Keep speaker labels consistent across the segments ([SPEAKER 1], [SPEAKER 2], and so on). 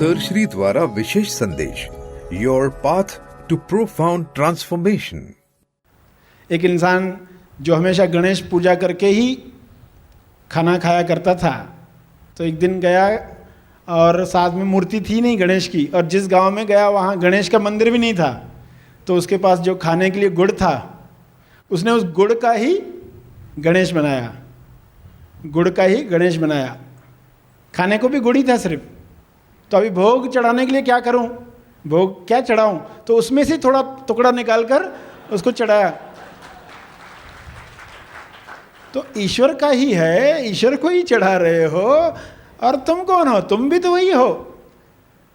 [SPEAKER 1] Sir Shri द्वारा विशेष संदेश, your path to profound transformation.
[SPEAKER 2] एक इंसान जो हमेशा गणेश पूजा करके ही खाना खाया करता था, तो एक दिन गया और साथ में मूर्ति थी नहीं गणेश की, और जिस गांव में गया वहाँ गणेश का मंदिर भी नहीं था, तो उसके पास जो खाने के लिए गुड़ था, उसने उस गुड़ का ही गणेश बनाया, गुड़ का ही गणेश बनाया। खाने को भी गुड़ ही था सिर्फ। तो अभी भोग चढ़ाने के लिए क्या करूं, भोग क्या चढ़ाऊं, तो उसमें से थोड़ा टुकड़ा निकाल कर उसको चढ़ाया। तो ईश्वर का ही है, ईश्वर को ही चढ़ा रहे हो, और तुम कौन हो? तुम भी तो वही हो।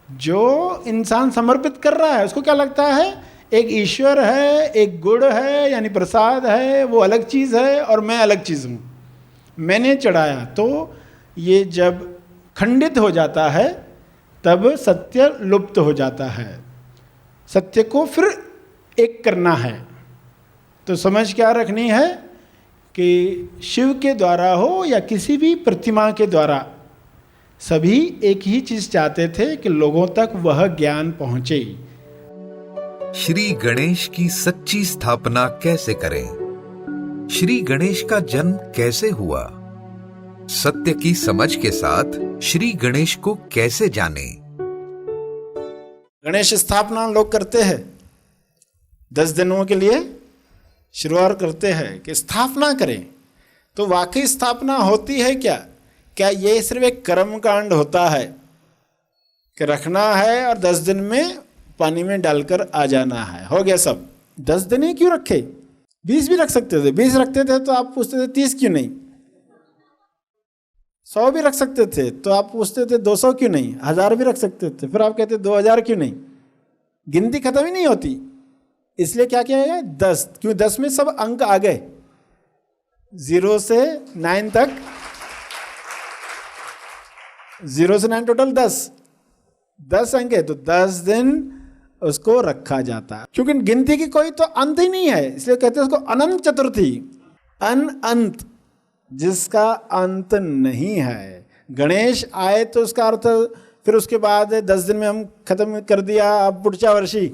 [SPEAKER 2] जो इंसान समर्पित कर रहा है उसको क्या लगता है, एक ईश्वर है, एक गुड़ है यानी प्रसाद है, वो अलग चीज़ है और मैं अलग चीज़ हूँ, मैंने चढ़ाया। तो ये जब खंडित हो जाता है तब सत्य लुप्त हो जाता है। सत्य को फिर एक करना है। तो समझ क्या रखनी है कि शिव के द्वारा हो या किसी भी प्रतिमा के द्वारा, सभी एक ही चीज चाहते थे कि लोगों तक वह ज्ञान पहुंचे।
[SPEAKER 1] श्री गणेश की सच्ची स्थापना कैसे करें? श्री गणेश का जन्म कैसे हुआ? सत्य की समझ के साथ श्री गणेश को कैसे जानें?
[SPEAKER 2] गणेश स्थापना लोग करते हैं 10 दिनों के लिए, शुरुआत करते हैं कि स्थापना करें। तो वाकई स्थापना होती है क्या? क्या ये सिर्फ एक कर्म कांड होता है कि रखना है और 10 दिन में पानी में डालकर आ जाना है, हो गया सब? 10 दिन ही क्यों रखे? 20 भी रख सकते थे। 20 रखते थे तो आप पूछते थे 30 क्यों नहीं? 100 भी रख सकते थे तो आप पूछते थे 200 क्यों नहीं? 1000 भी रख सकते थे, फिर आप कहते 2000 क्यों नहीं? गिनती खत्म ही नहीं होती। इसलिए क्या किया गया? 10। क्यों? 10 में सब अंक आ गए, 0 से 9 तक, 0 से 9 टोटल 10 अंक है। तो 10 दिन उसको रखा जाता है, क्योंकि गिनती की कोई तो अंत ही नहीं है, इसलिए कहते हैं उसको अनंत चतुर्थी। अनंत, जिसका अंत नहीं है। गणेश आए तो उसका अर्थ फिर उसके बाद 10 दिन में हम खत्म कर दिया, अब पुढच्या वर्षी,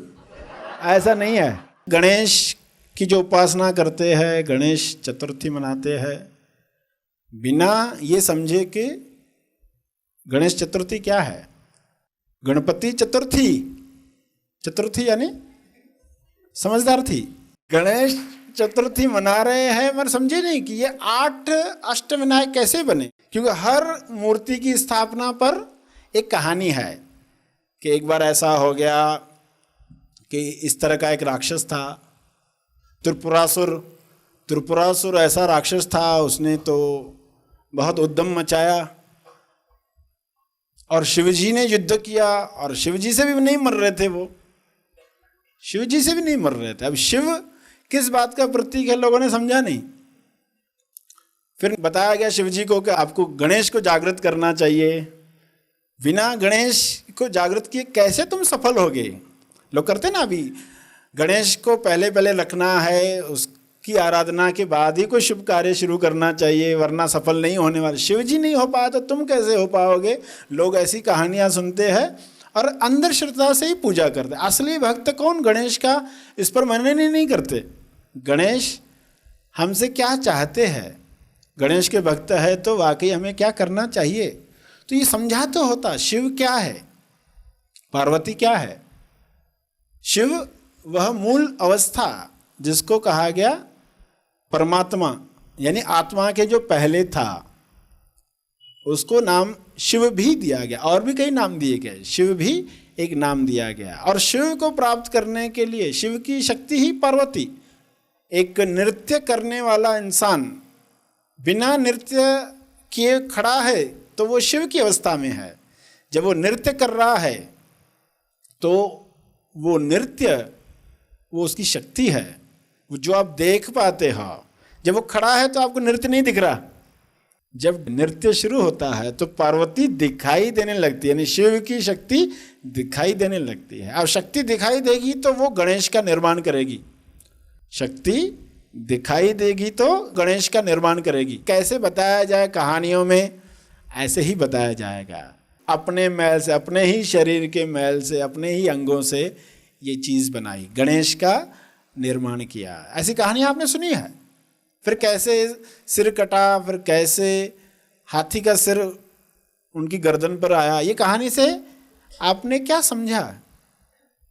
[SPEAKER 2] ऐसा नहीं है। गणेश की जो उपासना करते हैं, गणेश चतुर्थी मनाते हैं, बिना ये समझे कि गणेश चतुर्थी क्या है। गणपति चतुर्थी, चतुर्थी यानी समझदार थी। गणेश चतुर्थी मना रहे हैं मगर समझे नहीं कि ये 8 अष्टविनायक कैसे बने। क्योंकि हर मूर्ति की स्थापना पर एक कहानी है कि एक बार ऐसा हो गया कि इस तरह का एक राक्षस था, त्रिपुरासुर। त्रिपुरासुर ऐसा राक्षस था, उसने तो बहुत उद्यम मचाया और शिवजी ने युद्ध किया, और शिवजी से भी नहीं मर रहे थे, वो शिवजी से भी नहीं मर रहे थे। अब शिव किस बात का प्रतीक है, लोगों ने समझा नहीं। फिर बताया गया शिवजी को कि आपको गणेश को जागृत करना चाहिए, बिना गणेश को जागृत किए कैसे तुम सफल होगे। लोग करते ना, अभी गणेश को पहले रखना है, उसकी आराधना के बाद ही कोई शुभ कार्य शुरू करना चाहिए, वरना सफल नहीं होने वाले। शिवजी नहीं हो पाया तो तुम कैसे हो पाओगे। लोग ऐसी कहानियां सुनते हैं और अंदर श्रद्धा से ही पूजा करते। असली भक्त कौन? गणेश का इस पर मनन ही नहीं करते। गणेश हमसे क्या चाहते हैं, गणेश के भक्त है तो वाकई हमें क्या करना चाहिए, तो ये समझा तो होता। शिव क्या है, पार्वती क्या है? शिव वह मूल अवस्था जिसको कहा गया परमात्मा, यानी आत्मा के जो पहले था, उसको नाम शिव भी दिया गया। और भी कई नाम दिए गए, शिव भी एक नाम दिया गया। और शिव को प्राप्त करने के लिए शिव की शक्ति ही पार्वती। एक नृत्य करने वाला इंसान बिना नृत्य किए खड़ा है तो वो शिव की अवस्था में है। जब वो नृत्य कर रहा है तो वो नृत्य, वो उसकी शक्ति है, वो जो आप देख पाते हो। जब वो खड़ा है तो आपको नृत्य नहीं दिख रहा। जब नृत्य शुरू होता है तो पार्वती दिखाई देने लगती है, यानी शिव की शक्ति दिखाई देने लगती है। अब शक्ति दिखाई देगी तो वो गणेश का निर्माण करेगी। शक्ति दिखाई देगी तो गणेश का निर्माण करेगी। कैसे बताया जाए कहानियों में, ऐसे ही बताया जाएगा। अपने मैल से, अपने ही शरीर के मैल से, अपने ही अंगों से ये चीज़ बनाई, गणेश का निर्माण किया। ऐसी कहानी आपने सुनी है। फिर कैसे सिर कटा, फिर कैसे हाथी का सिर उनकी गर्दन पर आया, ये कहानी से आपने क्या समझा?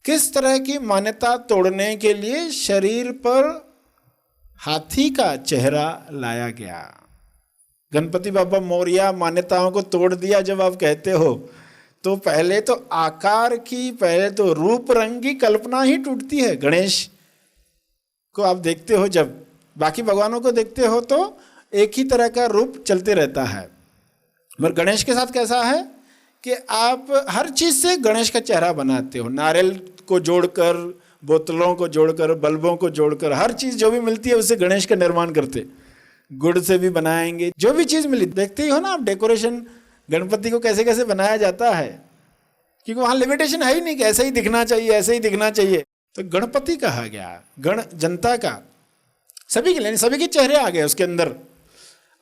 [SPEAKER 2] किस तरह की मान्यता तोड़ने के लिए शरीर पर हाथी का चेहरा लाया गया? गणपति बाबा मोरया मान्यताओं को तोड़ दिया जब आप कहते हो, तो पहले तो आकार की, पहले तो रूप रंग की कल्पना ही टूटती है। गणेश को आप देखते हो, जब बाकी भगवानों को देखते हो तो एक ही तरह का रूप चलते रहता है, मगर गणेश के साथ कैसा है कि आप हर चीज़ से गणेश का चेहरा बनाते हो। नारियल को जोड़कर, बोतलों को जोड़कर, बल्बों को जोड़कर, हर चीज़ जो भी मिलती है उससे गणेश का निर्माण करते। गुड़ से भी बनाएंगे, जो भी चीज़ मिली देखते ही हो ना आप, डेकोरेशन गणपति को कैसे कैसे बनाया जाता है, क्योंकि वहाँ लिमिटेशन है ही नहीं कि ऐसे ही दिखना चाहिए, ऐसे ही दिखना चाहिए। तो गणपति कहा गया, गण जनता का, सभी के लिए, सभी के चेहरे आ गए उसके अंदर।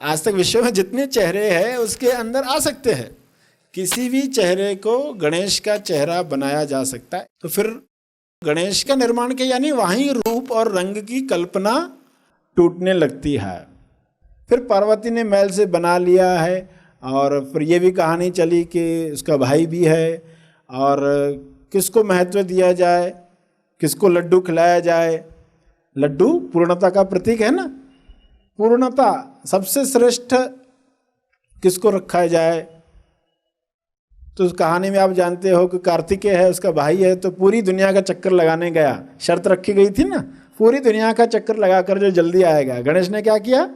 [SPEAKER 2] आज तक विश्व में जितने चेहरे हैं उसके अंदर आ सकते हैं, किसी भी चेहरे को गणेश का चेहरा बनाया जा सकता है। तो फिर गणेश का निर्माण किया, यानी वहीं रूप और रंग की कल्पना टूटने लगती है। फिर पार्वती ने मैल से बना लिया है, और फिर ये भी कहानी चली कि उसका भाई भी है, और किसको महत्व दिया जाए, किसको लड्डू खिलाया जाए। लड्डू पूर्णता का प्रतीक है ना, पूर्णता, सबसे श्रेष्ठ किसको रखा जाए। तो उस कहानी में आप जानते हो कि कार्तिकेय है, उसका भाई है, तो पूरी दुनिया का चक्कर लगाने गया, शर्त रखी गई थी ना, पूरी दुनिया का चक्कर लगाकर जो जल्दी आएगा। गणेश ने क्या किया,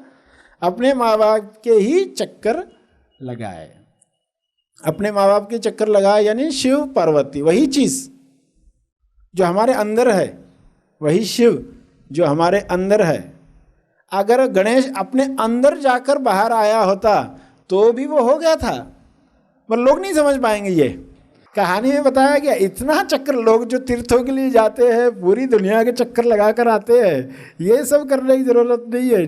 [SPEAKER 2] अपने माँ बाप के ही चक्कर लगाए, अपने माँ बाप के चक्कर लगाए, यानी शिव पार्वती, वही चीज़ जो हमारे अंदर है, वही शिव जो हमारे अंदर है। अगर गणेश अपने अंदर जाकर बाहर आया होता तो भी वो हो गया था, पर लोग नहीं समझ पाएंगे। ये कहानी में बताया गया, इतना चक्कर, लोग जो तीर्थों के लिए जाते हैं, पूरी दुनिया के चक्कर लगा कर आते हैं, ये सब करने की जरूरत नहीं है।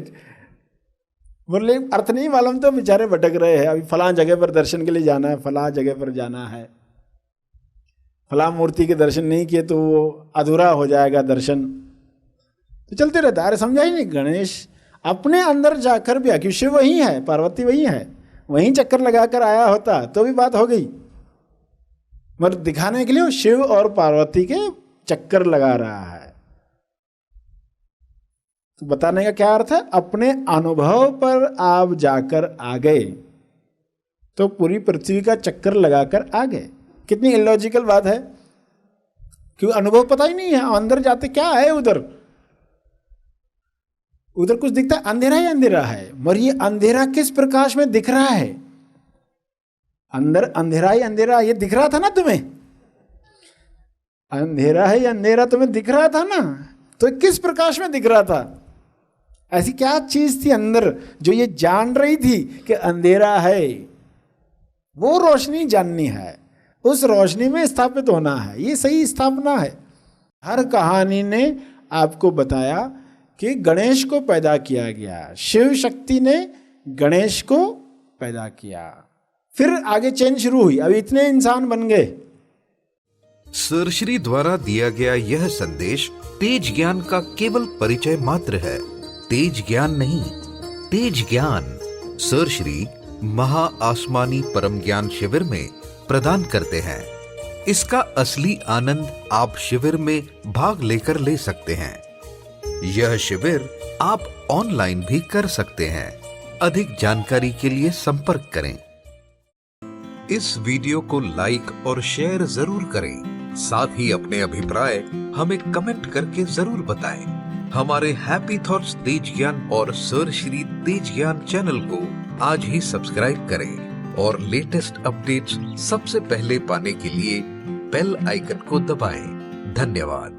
[SPEAKER 2] बोले अर्थ नहीं मालूम तो बेचारे भटक रहे हैं, अभी फलां जगह पर दर्शन के लिए जाना है, फलां जगह पर जाना है, फलां मूर्ति के दर्शन नहीं किए तो वो अधूरा हो जाएगा दर्शन, तो चलते रहता है। अरे समझा ही नहीं, गणेश अपने अंदर जाकर भी, क्योंकि शिव वही है, पार्वती वही है, वहीं चक्कर लगाकर आया होता तो भी बात हो गई, मगर दिखाने के लिए वो शिव और पार्वती के चक्कर लगा रहा है। तो बताने का क्या अर्थ है, अपने अनुभव पर आप जाकर आ गए तो पूरी पृथ्वी का चक्कर लगाकर आ गए। कितनी इलॉजिकल बात है, क्यों अनुभव पता ही नहीं है, अंदर जाते क्या है, उधर उधर कुछ दिखता है, अंधेरा ही अंधेरा है, मगर ये अंधेरा किस प्रकाश में दिख रहा है, अंदर अंधेरा ही अंधेरा, ये दिख रहा था ना तुम्हें, अंधेरा ही अंधेरा तुम्हें दिख रहा था ना, तो किस प्रकाश में दिख रहा था? ऐसी क्या चीज थी अंदर जो ये जान रही थी कि अंधेरा है? वो रोशनी जाननी है, उस रोशनी में स्थापित होना है, ये सही स्थापना है। हर कहानी ने आपको बताया कि गणेश को पैदा किया गया, शिव शक्ति ने गणेश को पैदा किया, फिर आगे चेन शुरू हुई, अब इतने इंसान बन गए।
[SPEAKER 1] सरश्री द्वारा दिया गया यह संदेश तेज ज्ञान का केवल परिचय मात्र है, तेज ज्ञान नहीं, तेज ज्ञान सरश्री महा आसमानी परम ज्ञान शिविर में प्रदान करते हैं। इसका असली आनंद आप शिविर में भाग लेकर ले सकते हैं। यह शिविर आप ऑनलाइन भी कर सकते हैं। अधिक जानकारी के लिए संपर्क करें। इस वीडियो को लाइक और शेयर जरूर करें, साथ ही अपने अभिप्राय हमें कमेंट करके जरूर बताएं। हमारे हैप्पी थॉट्स तेज ज्ञान और सरश्री तेज ज्ञान चैनल को आज ही सब्सक्राइब करें और लेटेस्ट अपडेट्स सबसे पहले पाने के लिए बेल आइकन को दबाएं। धन्यवाद।